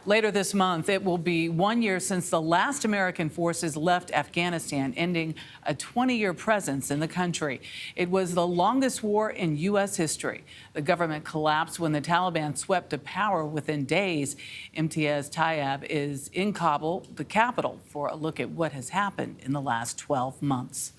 Later this month, it will be 1 year since the last American forces left Afghanistan, ending a 20-year presence in the country. It was the longest war in U.S. history. The government collapsed when the Taliban swept to power within days. Imtiaz Tyab is in Kabul, the capital, for a look at what has happened in the last 12 months.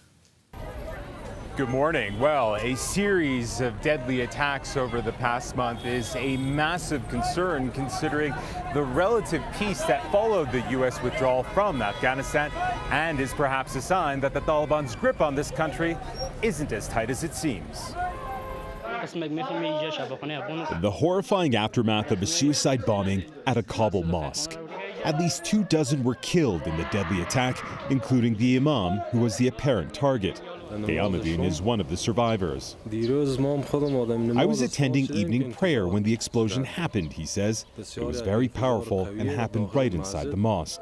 Good morning. Well, a series of deadly attacks over the past month is a massive concern considering the relative peace that followed the U.S. withdrawal from Afghanistan, and is perhaps a sign that the Taliban's grip on this country isn't as tight as it seems. The horrifying aftermath of a suicide bombing at a Kabul mosque. At least 24 were killed in the deadly attack, including the imam, who was the apparent target. Qiyamudin is one of the survivors. I was attending evening prayer when the explosion happened, he says. It was very powerful and happened right inside the mosque.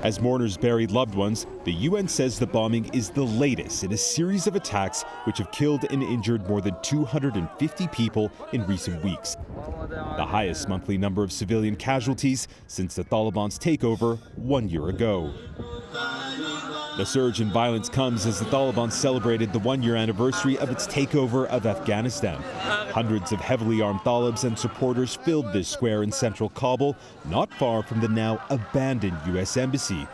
As mourners buried loved ones, the UN says the bombing is the latest in a series of attacks which have killed and injured more than 250 people in recent weeks. The highest monthly number of civilian casualties since the Taliban's takeover 1 year ago. The surge in violence comes as the Taliban celebrated the 1-year anniversary of its takeover of Afghanistan. Hundreds of heavily armed Talibs and supporters filled this square in central Kabul, not far from the now abandoned U.S. embassy.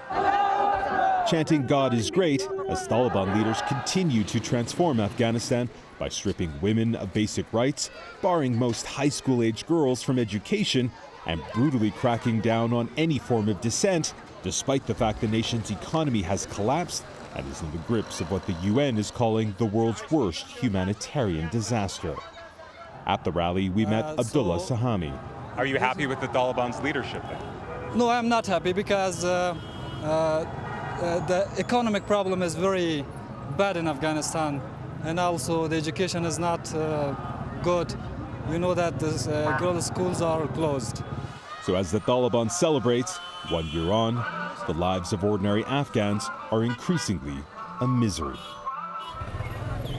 Chanting "God is great" as Taliban leaders continue to transform Afghanistan by stripping women of basic rights, barring most high school-age girls from education, and brutally cracking down on any form of dissent, despite the fact the nation's economy has collapsed and is in the grips of what the UN is calling the world's worst humanitarian disaster. At the rally, we met Abdullah Sahami. Are you happy with the Taliban's leadership then? No, I'm not happy because the economic problem is very bad in Afghanistan, and also the education is not good. You know that the girls' schools are closed. So as the Taliban celebrates, 1 year on, the lives of ordinary Afghans are increasingly a misery.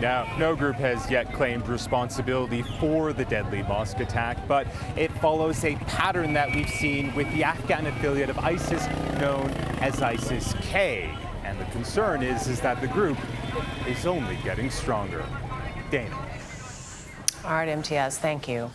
Now, no group has yet claimed responsibility for the deadly mosque attack, but it follows a pattern that we've seen with the Afghan affiliate of ISIS known as ISIS-K. And the concern is that the group is only getting stronger. Dana. All right, Imtiaz, thank you.